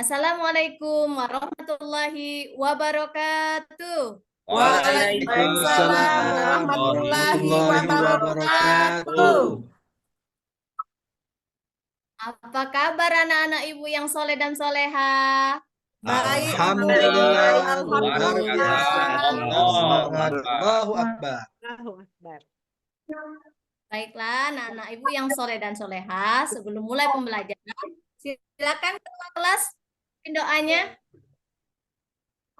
Assalamualaikum warahmatullahi wabarakatuh. Waalaikumsalam Waalaikumsalam warahmatullahi warahmatullahi wabarakatuh. wabarakatuh. Apa kabar anak-anak ibu yang soleh dan soleha? Baik, Ibu. Alhamdulillah, luar Alhamdulillah. biasa, penuh semangat. Allahu Akbar. Baiklah anak-anak ibu yang soleh dan soleha, sebelum mulai pembelajaran, silakan ketua kelas pimpin doanya.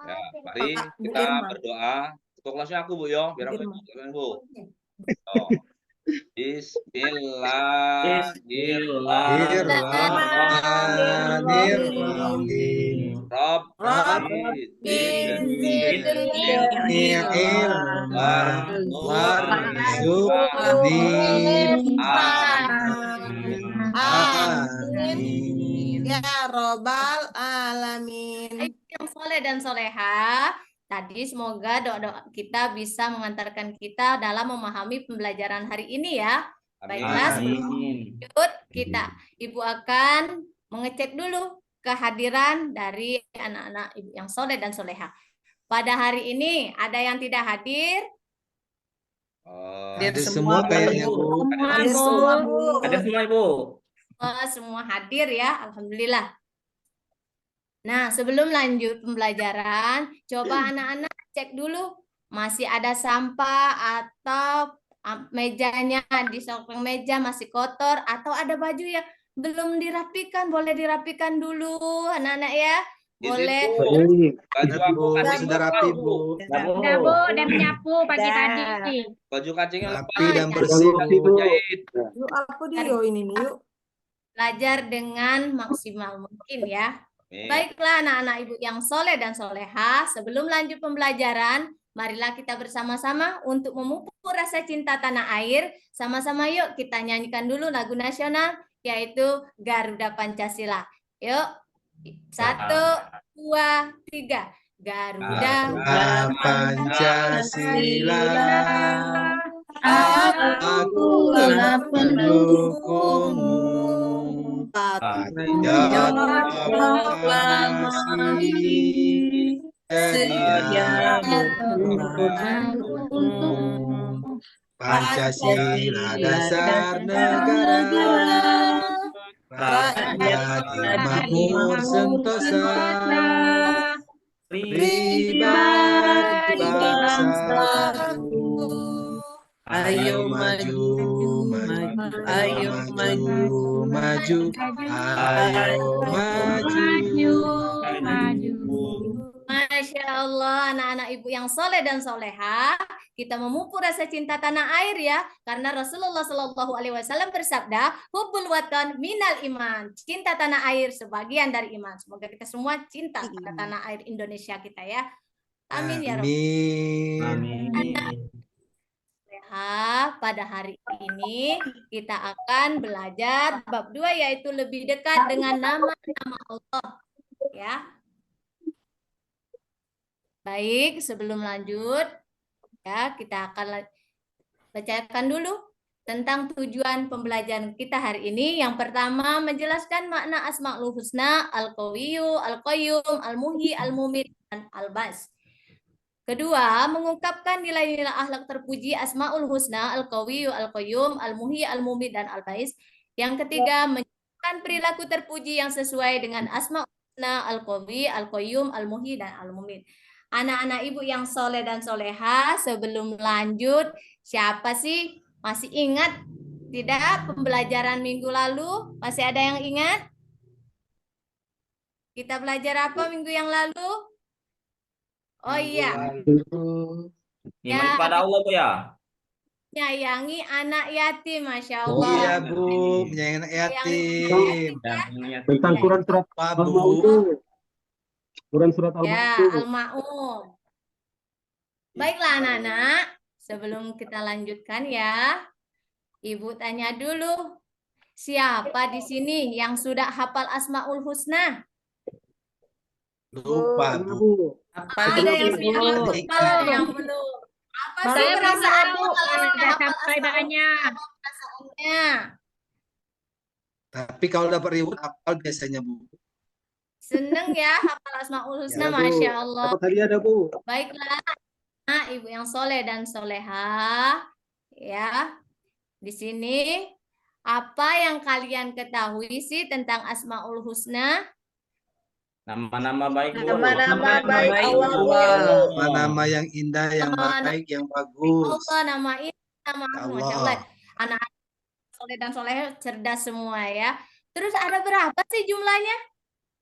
Ya, mari Pak, Bu kita Irma. berdoa. Ketua kelasnya aku, Bu, yo, biar aku Irma. ikut, Bu. Oh. Bismillahirrahmanirrahim. Amin. Ya Robbal Alamin. Yang soleh dan soleha, tadi semoga doa-doa kita bisa mengantarkan kita dalam memahami pembelajaran hari ini ya. Baiklah, sebelum lanjut kita, Ibu akan mengecek dulu kehadiran dari anak-anak ibu yang soleh dan soleha. Pada hari ini ada yang tidak hadir? Ada semua kayaknya, Bu. Ada semua, Bu. Ada semua, Ibu. Semua hadir ya, alhamdulillah. Nah, sebelum lanjut pembelajaran, coba anak-anak cek dulu masih ada sampah atau mejanya di samping meja masih kotor atau ada baju yang belum dirapikan, boleh dirapikan dulu anak-anak ya. Boleh. Baju aku kancing sudah rapi, Bu. Udah, Bu, dan menyapu pagi tadi. Baju kancingnya Rapi dan bersih, Bu. jahit. Yuk, aku Dio ini nih, yuk. Belajar dengan maksimal mungkin ya. Baiklah anak-anak ibu yang soleh dan soleha, sebelum lanjut pembelajaran, marilah kita bersama-sama untuk memupuk rasa cinta tanah air. Sama-sama yuk kita nyanyikan dulu lagu nasional, yaitu Garuda Pancasila. Yuk, 1, 2, 3. Garuda Pancasila, Aku pendukungmu. Patriot proklamasi, sedia untukmu. Pancasila dasar negara, rakyat makmur sentosa, pribadi bangsaku. Ayo maju, maju, ayo maju, maju, ayo maju, maju. Masya Allah, anak-anak ibu yang soleh dan soleha, kita memupuk rasa cinta tanah air ya, karena Rasulullah Shallallahu Alaihi Wasallam bersabda, hubbul watan minal iman, cinta tanah air sebagian dari iman. Semoga kita semua cinta pada tanah air Indonesia kita ya. Amin ya Rabbi. Amin. Pada hari ini kita akan belajar bab 2 yaitu lebih dekat dengan nama-nama Allah ya. Baik, sebelum lanjut ya kita akan bacakan dulu tentang tujuan pembelajaran kita hari ini. Yang pertama menjelaskan makna Asmaul Husna, Al-Qawiyyu, Al-Qayyum, Al-Muhyi, Al-Mumit, dan Al-Bas. Kedua, mengungkapkan nilai-nilai akhlak terpuji Asmaul Husna, Al-Qawiyyu, Al-Qayyum, Al-Muhyi, Al-Mumit, dan Al-Bais. Yang ketiga, menunjukkan perilaku terpuji yang sesuai dengan Asmaul Husna, Al-Qawi, Al-Qayyum, Al-Muhyi, dan Al-Mumit. Anak-anak ibu yang soleh dan soleha, sebelum lanjut, siapa sih masih ingat tidak pembelajaran minggu lalu? Masih ada yang ingat? Kita belajar apa minggu yang lalu? Oh iya. Iman kepada Allah, Bu ya. Menyayangi anak yatim, Masya Oh Allah. iya, Bu, menyayangi anak yatim. Tentang Quran surat Bu. Quran surat Ya, Al-Ma'un. Baiklah anak-anak, sebelum kita lanjutkan ya, Ibu tanya dulu, siapa di sini yang sudah hafal Asmaul Husna? Lupa, Bu. Ada yang sudah hafal, ada yang belum. Apa sih perasaanmu kalau sudah hafal banyak. perasaannya? Tapi kalau dapat reward hafal biasanya, Bu. Seneng ya hafal Asmaul Husna, Ya, Bu. Masya Allah. Dapat hadiah ada, Bu. Baiklah, ibu yang soleh dan soleha, ya. Di sini apa yang kalian ketahui sih tentang Asmaul Husna? Nama-nama baik, Bu. Nama-nama baik Allah, Allah. Nama-nama yang indah, yang baik, yang bagus. Allah, nama ini, nama Ya aku, Masya Allah. Allah. Anak-anak soleh dan soleha cerdas semua ya. Terus ada berapa sih jumlahnya?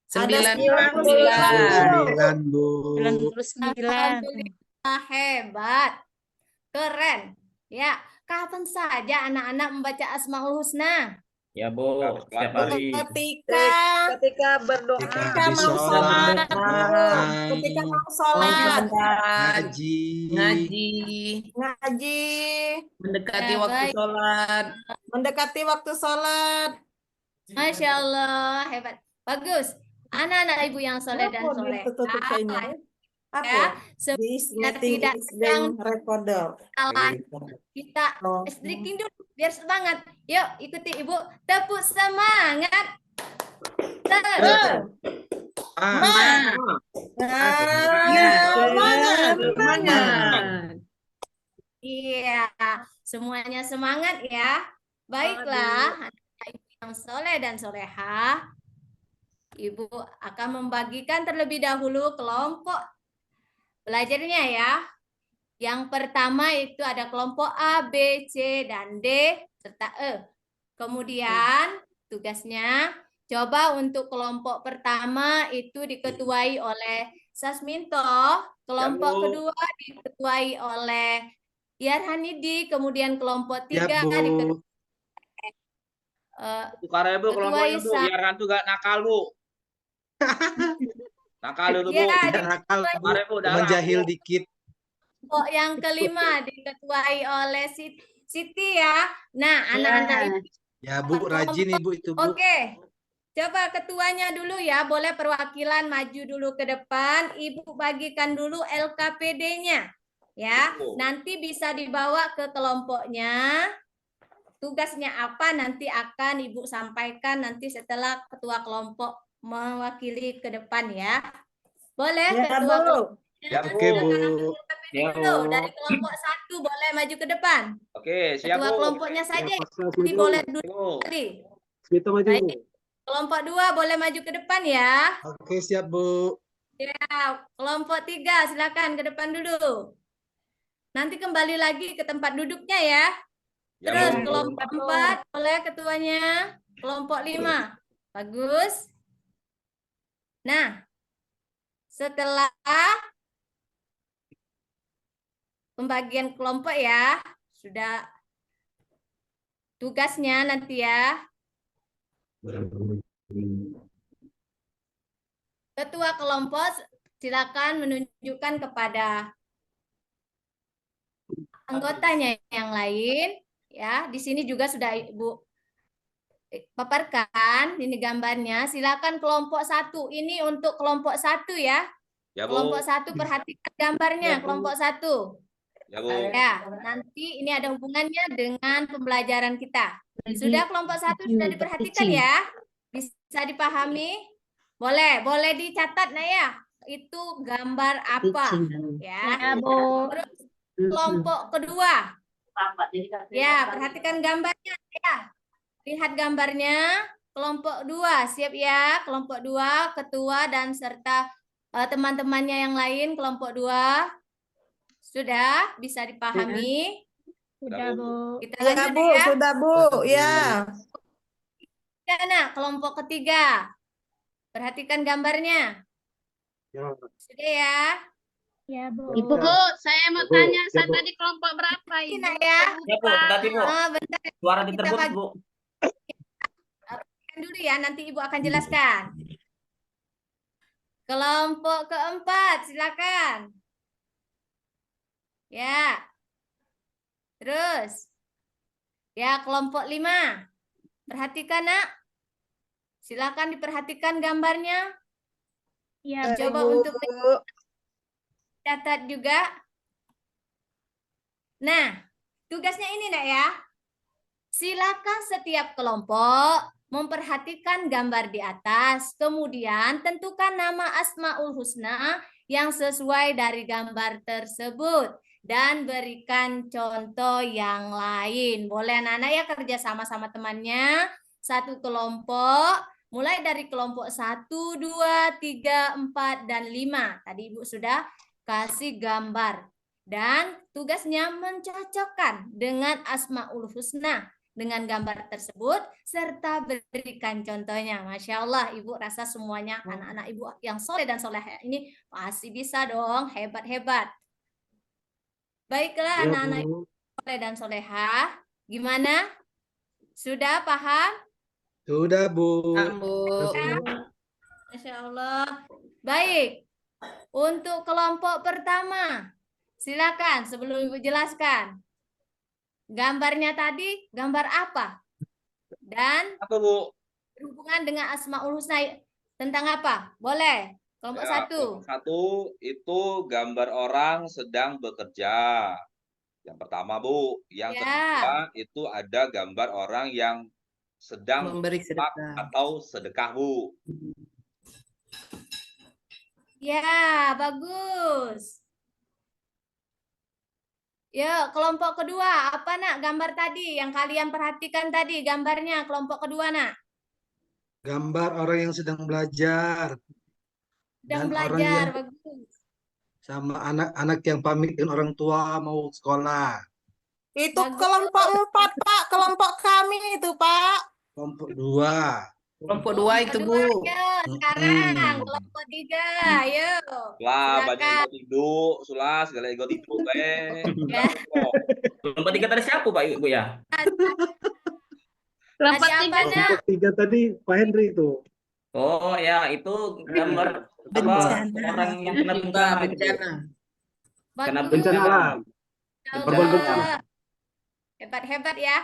Ada 99, 99. Bu. 99. Alhamdulillah, hebat. Keren. Ya, kapan saja anak-anak membaca Asmaul Husna? Ya, Bu. Setiap hari. Ketika berdoa, Ketika habis mau sholat, sholat, makan, ketika mau sholat, ngaji, ngaji, Mendekati Ya, waktu baik. sholat. mendekati waktu sholat. Masya Allah, hebat. Bagus. Anak-anak ibu yang soleh dan Apa soleh. ditutup kayaknya? Ya, Apa? semoga This meeting tidak is being recorded. kita Oh. striking dulu biar semangat. Yuk, ikuti ibu. Tepuk semangat. Semangat. Iya, semuanya semangat ya. Baiklah, anak ibu yang soleh dan soleha, ibu akan membagikan terlebih dahulu kelompok belajarnya ya. Yang pertama itu ada kelompok A, B, C, dan D, serta E. Kemudian tugasnya, coba untuk kelompok pertama itu diketuai oleh Sasminto, kelompok Bu. kedua diketuai oleh Yarhanidi, kemudian kelompok Ya, tiga Bu. diketuai Tukar Bu kelompoknya Bu, Ketua biar hantu gak nakal Bu. Nakal itu Bu. ya, Biar nakal, Bu. Tukar Bu, darah. Menjahil dikit. kelompok yang kelima diketuai oleh Siti ya. Nah, anak-anak ibu. Ya, Bu, rajin Ibu itu, Bu. Oke, coba ketuanya dulu ya, boleh perwakilan maju dulu ke depan. Ibu bagikan dulu LKPD-nya, ya. Nanti bisa dibawa ke kelompoknya. Tugasnya apa nanti akan Ibu sampaikan nanti setelah ketua kelompok mewakili ke depan ya. Boleh Ya, ketua Bu. kelompoknya Ya, nanti Bu. akan ambil LKPD Ya, dulu. Bu. Dari kelompok 1 boleh maju ke depan. Oke, siap Ketua Bu. kelompoknya saja Ya, nanti boleh duduk Bu. tadi. Smito maju. Baik. Kelompok 2 boleh maju ke depan ya. Oke, siap, Bu. Ya, kelompok 3 silakan ke depan dulu. Nanti kembali lagi ke tempat duduknya ya. Ya, Terus Bu. kelompok 4 boleh ketuanya. Kelompok 5. Bagus. Nah, setelah pembagian kelompok ya, sudah tugasnya nanti ya. Ketua kelompok silakan menunjukkan kepada anggotanya yang lain ya. Di sini juga sudah Ibu paparkan ini gambarnya. Silakan kelompok 1. Ini untuk kelompok 1 ya. Ya, Bu. Kelompok 1 perhatikan gambarnya, kelompok 1. Ya, Bu. Ya, nanti ini ada hubungannya dengan pembelajaran kita. Sudah kelompok 1 sudah diperhatikan ya? Bisa dipahami? Boleh dicatat nah ya. Itu gambar apa? Ya. Terus kelompok kedua. Ya, perhatikan gambarnya ya. Lihat gambarnya. Kelompok 2, siap ya. Kelompok 2, ketua dan serta teman-temannya yang lain, kelompok 2. Sudah bisa dipahami? Sudah, Bu. Kita Ya, lanjut Bu. ya. Sudah, Bu. Ya. Nah, kelompok ketiga. Perhatikan gambarnya. Ya. Sudah ya. Ya, Bu. Ibu, saya mau Bu, tanya, ya, saya Bu. tadi kelompok berapa, Ini Ibu? nak ya. Ya, Bu. Tadi, Bu. Bentar Suara kita diterbut, bagi Bu. dulu ya, nanti Ibu akan jelaskan. Kelompok keempat, silakan. Ya. Terus. Ya, kelompok 5. Perhatikan, Nak. Silakan diperhatikan gambarnya. Ya, Coba Bu. untuk catat juga. Nah, tugasnya ini Nak ya. Silakan setiap kelompok memperhatikan gambar di atas, kemudian tentukan nama Asmaul Husna yang sesuai dari gambar tersebut dan berikan contoh yang lain. Boleh anak-anak ya kerja sama-sama temannya, satu kelompok, mulai dari kelompok 1, 2, 3, 4, dan 5. Tadi Ibu sudah kasih gambar. Dan tugasnya mencocokkan dengan Asmaul Husna dengan gambar tersebut serta berikan contohnya. Masya Allah, Ibu rasa semuanya anak-anak Ibu yang soleh dan solehah ini pasti bisa dong, hebat-hebat. Baiklah Ya, anak-anak Bu. soleh dan solehah, gimana? Sudah paham? Sudah, Bu. Bu. Masya Allah. Baik, untuk kelompok pertama, silakan sebelum Ibu jelaskan. Gambarnya tadi, gambar apa? Dan Apa, Bu? berhubungan dengan Asmaul Husna tentang apa? Boleh. Kelompok Ya, 1. kelompok 1 itu gambar orang sedang bekerja. Yang pertama, Bu. Yang Ya. kedua itu ada gambar orang yang sedang Memberi infak sedekah. atau sedekah, Bu. Ya, bagus. Ya, kelompok kedua, apa nak gambar tadi yang kalian perhatikan tadi gambarnya kelompok kedua nak? Gambar orang yang sedang belajar Sedang dan orang belajar, yang bagus. sama anak-anak yang pamit dengan orang tua mau sekolah. Itu Bagus. kelompok 4, Pak. Kelompok kami itu, Pak. Kelompok 2. Kelompok 2 itu, Bu. Yuk, sekarang kelompok 3, yuk. Lah, banyak Silakan. ego tidur, sulah segala ego tidur, Ya. Kelompok 3 tadi siapa Pak Ibu ya? Kelompok Tadi apa, 3 Nak? Kelompok 3 tadi Pak Henry itu. Oh ya, itu gambar apa Bencana. orang yang kena bencana. Bencana. Kena Bagus. Bencana alam. Ya Korban Allah. bencana. Hebat-hebat ya.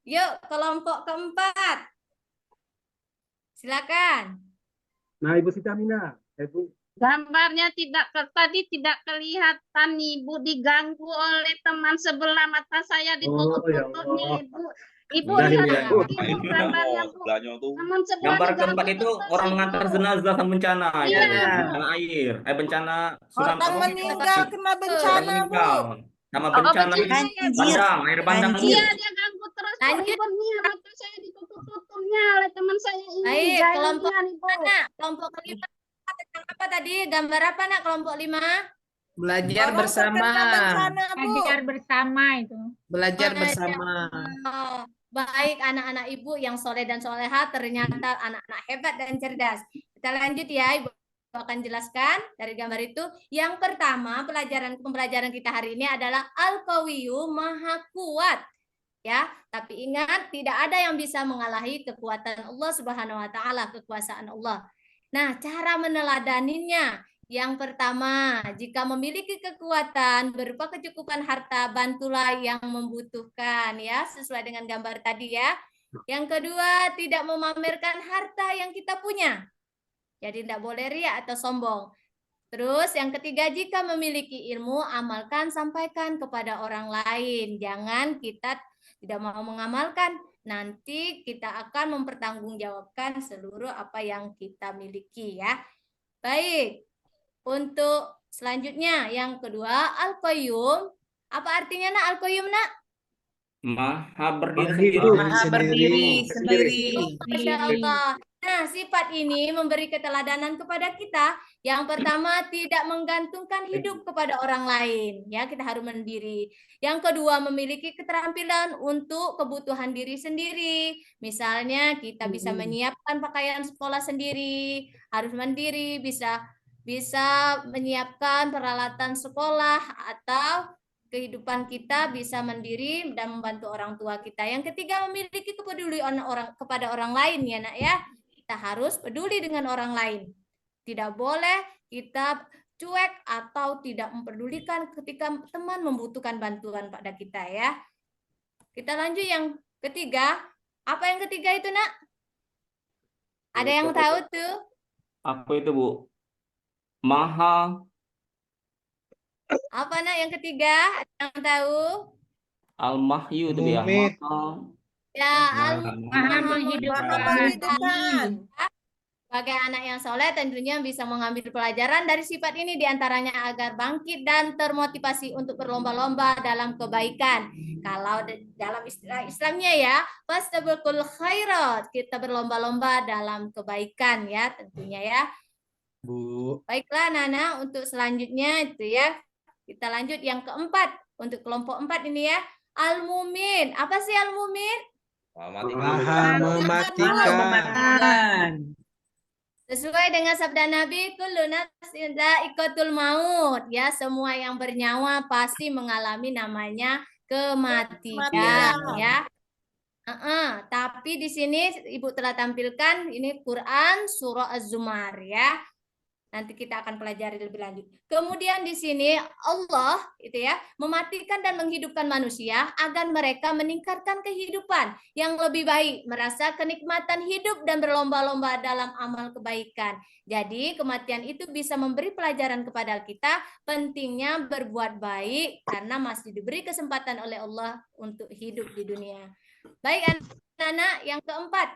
Yuk, kelompok keempat. Silakan. Nah, Ibu Siti Aminah. Ibu. gambarnya tadi tidak kelihatan, Ibu, diganggu oleh teman sebelah mata saya ditutup-tutupnya, Allah. Ibu. Ibu Udah, lihat Ibu. Ibu, Ibu gambarnya, Bu. sebelahnya tuh. Teman sebelah Gambar diganggu keempat itu terus, orang Ibu. mengantar jenazah sama bencana. Iya, Ya, Bu. bencana air, bencana tsunami, Orang apa? meninggal kena Orang bencana, Bu. meninggal. Sama Oh, bencana bencana itu ya, Bu. bandang, air bandang Banjir. Iya, itu. dia ganggu terus, Bu. Lanjut. Ibu, nih mata saya ditutup-tutupnya oleh teman saya ini. Baik, kelompok Jahilnya, Ibu. mana? Kelompok kelima tentang apa tadi? Gambar apa nak kelompok 5? Belajar Orang bersama. terkena bencana, Bu. Belajar bersama itu. Belajar Masya bersama. Oh, baik anak-anak ibu yang soleh dan soleha ternyata anak-anak hebat dan cerdas. Kita lanjut ya, Ibu akan jelaskan dari gambar itu. Yang pertama, pembelajaran kita hari ini adalah Al-Qawiyyu, Maha Kuat. Ya, tapi ingat tidak ada yang bisa mengalahi kekuatan Allah Subhanahu wa taala, kekuasaan Allah. Nah, cara meneladaninya. Yang pertama, jika memiliki kekuatan berupa kecukupan harta, bantulah yang membutuhkan ya, sesuai dengan gambar tadi ya. Yang kedua, tidak memamerkan harta yang kita punya. Jadi tidak boleh riya atau sombong. Terus yang ketiga, jika memiliki ilmu, amalkan, sampaikan kepada orang lain. Jangan kita tidak mau mengamalkan, nanti kita akan mempertanggungjawabkan seluruh apa yang kita miliki ya. Baik. Untuk selanjutnya yang kedua, Al-Qayyum. Apa artinya nak Al-Qayyum nak? Maha berdiri Berdiri. sendiri. Maha berdiri sendiri. Masya Allah. Nah, sifat ini memberi keteladanan kepada kita. Yang pertama, tidak menggantungkan hidup kepada orang lain. Ya, kita harus mandiri. Yang kedua, memiliki keterampilan untuk kebutuhan diri sendiri. Misalnya, kita bisa menyiapkan pakaian sekolah sendiri, harus mandiri, bisa menyiapkan peralatan sekolah atau kehidupan kita bisa mandiri dan membantu orang tua kita. Yang ketiga, memiliki kepedulian kepada orang lain ya nak ya. Kita harus peduli dengan orang lain. Tidak boleh kita cuek atau tidak memperdulikan ketika teman membutuhkan bantuan pada kita ya. Kita lanjut yang ketiga. Apa yang ketiga itu nak? Ada yang tahu tuh? Apa itu, Bu? Maha Apa nak yang ketiga? Ada yang tahu? Al-Mahyu itu ya. Mumit. Maha Ya, Maha Maha menghidupkan. menghidupkan. sebagai anak yang soleh tentunya bisa mengambil pelajaran dari sifat ini diantaranya agar bangkit dan termotivasi untuk berlomba-lomba dalam kebaikan. Kalau dalam istilah Islamnya ya, fastabiqul khairat, kita berlomba-lomba dalam kebaikan ya tentunya ya. Bu. Baiklah Nana, untuk selanjutnya itu ya. Kita lanjut yang keempat. Untuk kelompok 4 ini ya. Al-Mumin. Apa sih Al-Mumin? Maha mematikan. Sesuai dengan sabda Nabi, kullu nafsin dha'iqatul maut. Ya, semua yang bernyawa pasti mengalami namanya kematian ya. Tapi di sini Ibu telah tampilkan ini Quran surah Az-Zumar ya. Nanti kita akan pelajari lebih lanjut. Kemudian di sini Allah itu ya mematikan dan menghidupkan manusia agar mereka meningkatkan kehidupan yang lebih baik, merasa kenikmatan hidup dan berlomba-lomba dalam amal kebaikan. Jadi kematian itu bisa memberi pelajaran kepada kita pentingnya berbuat baik karena masih diberi kesempatan oleh Allah untuk hidup di dunia. Baik anak-anak, yang keempat,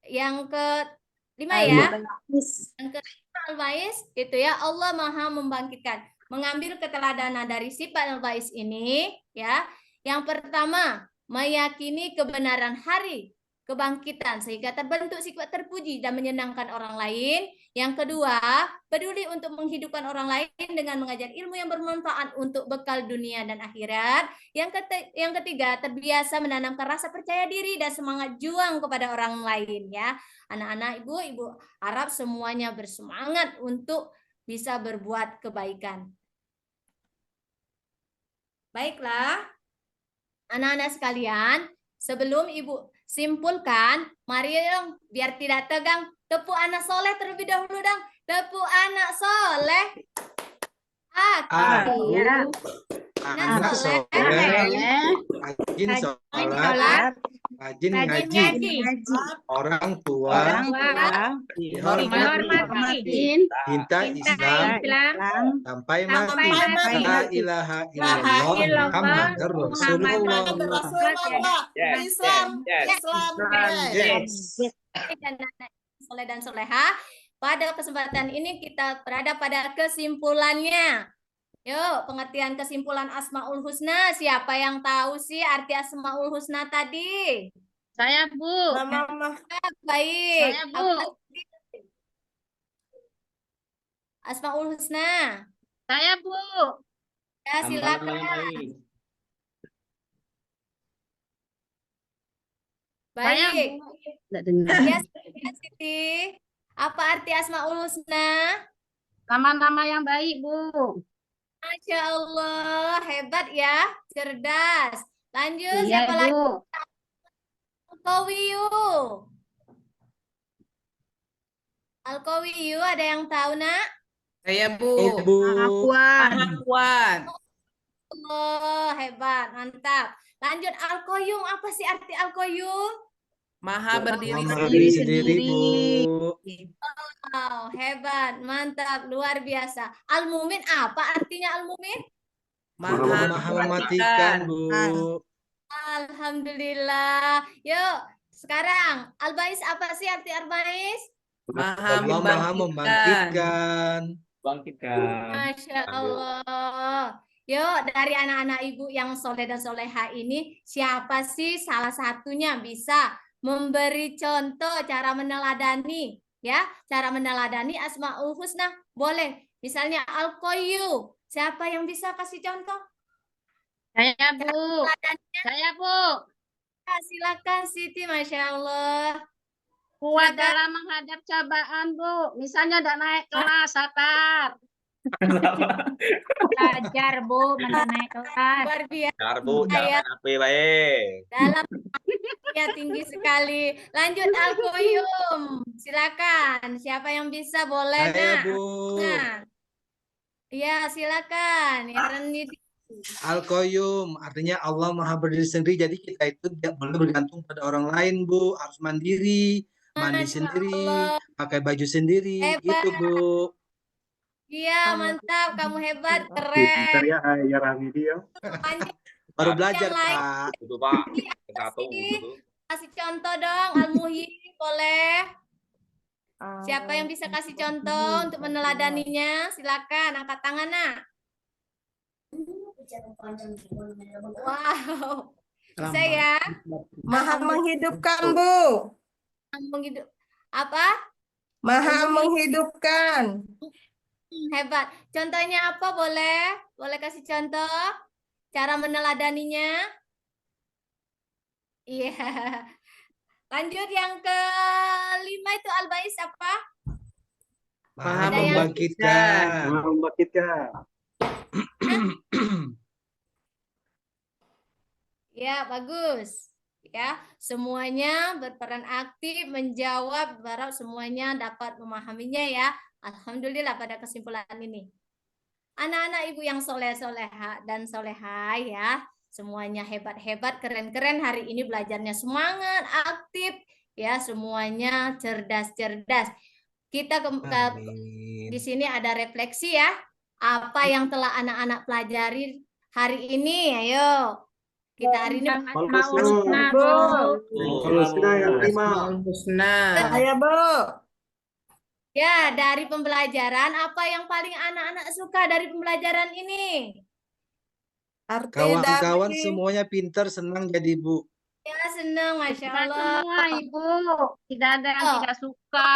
yang kelima ya. Yang kelima Al-Bais itu ya, Allah Maha membangkitkan. Mengambil keteladanan dari sifat Al-Bais ini ya. Yang pertama, meyakini kebenaran hari kebangkitan sehingga terbentuk sifat terpuji dan menyenangkan orang lain. Yang kedua, peduli untuk menghidupkan orang lain dengan mengajar ilmu yang bermanfaat untuk bekal dunia dan akhirat. Yang ketiga, terbiasa menanamkan rasa percaya diri dan semangat juang kepada orang lain ya. Anak-anak ibu harap semuanya bersemangat untuk bisa berbuat kebaikan. Baiklah, anak-anak sekalian, sebelum ibu simpulkan, mari dong biar tidak tegang, tepuk anak soleh terlebih dahulu dong. Tepuk anak soleh. Aku anak soleh, rajin sholat, rajin ngaji, orang tua dihormati, cinta Islam sampai mati. La ilaha illallah Muhammadur Rasulullah. Islam. Yes. Anak-anak soleh dan soleha, pada kesempatan ini kita berada pada kesimpulannya. Yuk, pengertian kesimpulan Asmaul Husna. Siapa yang tahu sih arti Asmaul Husna tadi? Saya, Bu. Baik. Saya, Bu. Asmaul Husna. Saya, Bu. Ya, silakan. Saya, Baik. Bu. Ya, Siti. Apa arti Asmaul Husna? Nama-nama yang baik, Bu. Masya Allah, hebat ya, cerdas. Lanjut, Iya, siapa lagi? Bu. Al-Qawiyu. Al-Qawiyu, ada yang tahu, Nak? Saya Bu. Ibu. Maha kuat. Allah, hebat, mantap. Lanjut, Al-Qayyum. Apa sih arti Al-Qayyum? Maha berdiri Berdiri sendiri, sendiri. Bu. Wow, hebat, mantap, luar biasa. Al-Mumin, apa artinya Al-Mumin? Maha Maha mematikan, Bu. Alhamdulillah. Yuk, sekarang Al-Bais, apa sih arti Al-Bais? Maha Allah Maha membangkitkan. Bangkitkan. Masya Allah. Yuk, dari anak-anak ibu yang soleh dan soleha ini, siapa sih salah satunya bisa memberi contoh cara meneladani, ya? Cara meneladani Asmaul Husna. Boleh, misalnya Al-Qayyum. Siapa yang bisa kasih contoh? Saya, Bu. Saya, Bu. Silakan Siti, Masya Allah. Kuat dalam menghadap cobaan, Bu. Misalnya udah naik kelas, sabar. Belajar, Bu, naik kelas. Luar biasa. Bu, jangan apa baik. Dalam ya tinggi sekali. Lanjut Al-Qayyum. Silakan. Siapa yang bisa boleh, Saya, Nak? Bu. Nah. Ya, silakan. Ya, Al-Qayyum artinya Allah Maha berdiri sendiri. Jadi kita itu tidak boleh bergantung pada orang lain, Bu. Harus mandiri, mandi Masya sendiri, Allah. pakai baju sendiri, Hebat. gitu, Bu. Iya, mantap. Kamu hebat, Pintar keren. ya, ya Ramidi ya. Baru belajar, Yang lain. Pak. Itu Pak, satu gitu. Kasih contoh dong, Al-Muhyi, boleh. Siapa yang bisa kasih contoh untuk meneladaninya? Silakan, angkat tangan, nak. Wow, bisa ya? Maha menghidupkan, Bu. Menghidup apa? Maha menghidupkan. Hebat. Contohnya apa? Boleh? Boleh kasih contoh? Cara meneladaninya? Iya. Lanjut yang kelima itu Al-Bais apa? Maha Ada yang- membangkitkan. Maha membangkitkan. Ya, bagus. Ya, semuanya berperan aktif menjawab, berharap semuanya dapat memahaminya ya. Alhamdulillah pada kesimpulan ini. Anak-anak ibu yang soleh-soleha dan soleha ya, semuanya hebat-hebat, keren-keren hari ini belajarnya semangat, aktif ya, semuanya cerdas-cerdas. Kita Amin. di sini ada refleksi ya. Apa yang telah anak-anak pelajari hari ini? Ayo. Kita hari ini Al-Husna. Bu. Al-Husna yang kelima. Asmaul Husna. Saya, Bu. ya, dari pembelajaran apa yang paling anak-anak suka dari pembelajaran ini? Arti Kawan-kawan dari semuanya pintar, senang jadi Bu. Ya, senang, Masya Kita Allah. semua, Ibu. Tidak ada yang Oh. tidak suka.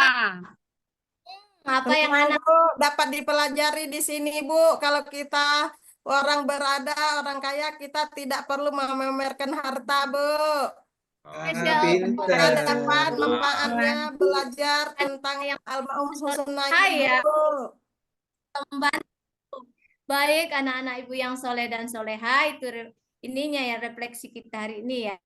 Apa yang semua, anak Bu, dapat dipelajari di sini, Bu. Kalau kita orang berada, orang kaya, kita tidak perlu memamerkan harta, Bu. Masya Allah. Kita dapat Pintar. manfaatnya belajar tentang Al-Maum Husna Hai, ya. ini, Bu. membantu. Baik anak-anak ibu yang soleh dan soleha, itu ininya ya refleksi kita hari ini ya.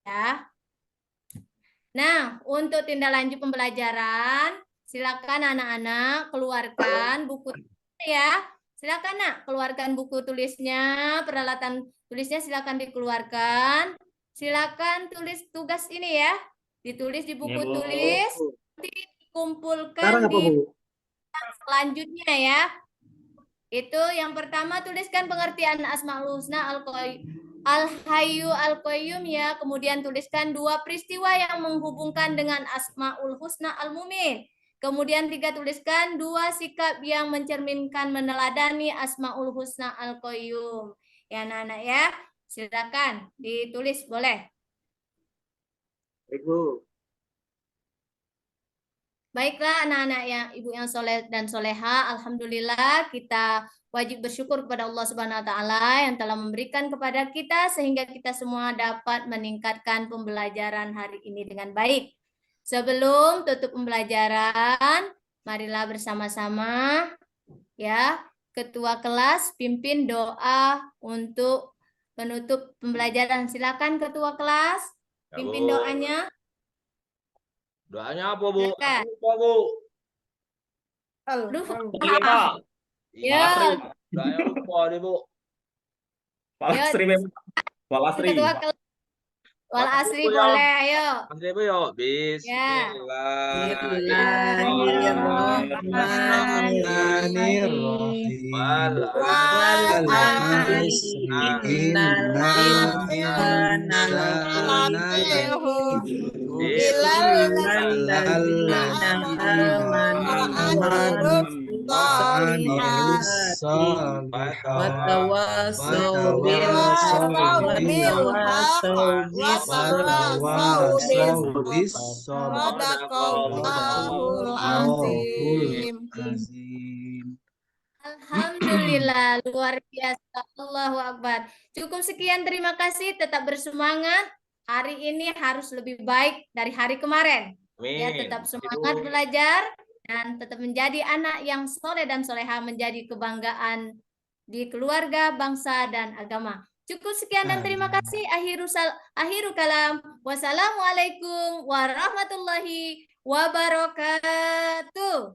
Nah, untuk tindak lanjut pembelajaran, silakan anak-anak keluarkan buku ya. Silakan nak keluarkan buku tulisnya, peralatan tulisnya silakan dikeluarkan. Silakan tulis tugas ini ya. Ditulis di buku Ya, Bu. tulis, nanti dikumpulkan Sekarang apa, di Bu? selanjutnya ya. Itu yang pertama tuliskan pengertian Asmaul Husna Al-Hayyu Al-Qayyum ya. Kemudian tuliskan 2 peristiwa yang menghubungkan dengan Asmaul Husna Al-Mumin. Kemudian 3 tuliskan 2 sikap yang mencerminkan meneladani Asmaul Husna Al-Qayyum. Ya anak-anak ya. Silakan ditulis boleh. Baik, Bu. Baiklah anak-anak yang ibu yang soleh dan soleha, alhamdulillah kita wajib bersyukur kepada Allah Subhanahu wa taala yang telah memberikan kepada kita sehingga kita semua dapat meningkatkan pembelajaran hari ini dengan baik. Sebelum tutup pembelajaran, marilah bersama-sama ya, ketua kelas pimpin doa untuk penutup pembelajaran. Silakan ketua kelas Ya, pimpin Bu. doanya. Doanya apa, Bu? Silakan. Aku lupa, Bu. Aduh, Iya, Pak. Ya. Pak Lasri. Doanya lupa deh, Bu. Pak Ya. Lasri memang. Pak Lasri. ketua kelas wal asri Bu, ya. boleh ayo. Asli, Bu, yuk. Bismillahirrahmanirrahim. Wal asri Watawasau bil Alhamdulillah luar biasa. Allahu Akbar. Cukup sekian, terima kasih. Tetap bersemangat. Hari ini harus lebih baik dari hari kemarin. Ya, tetap semangat belajar dan tetap menjadi anak yang soleh dan soleha, menjadi kebanggaan di keluarga, bangsa, dan agama. Cukup sekian dan terima kasih. Akhiru kalam. Wassalamualaikum warahmatullahi wabarakatuh.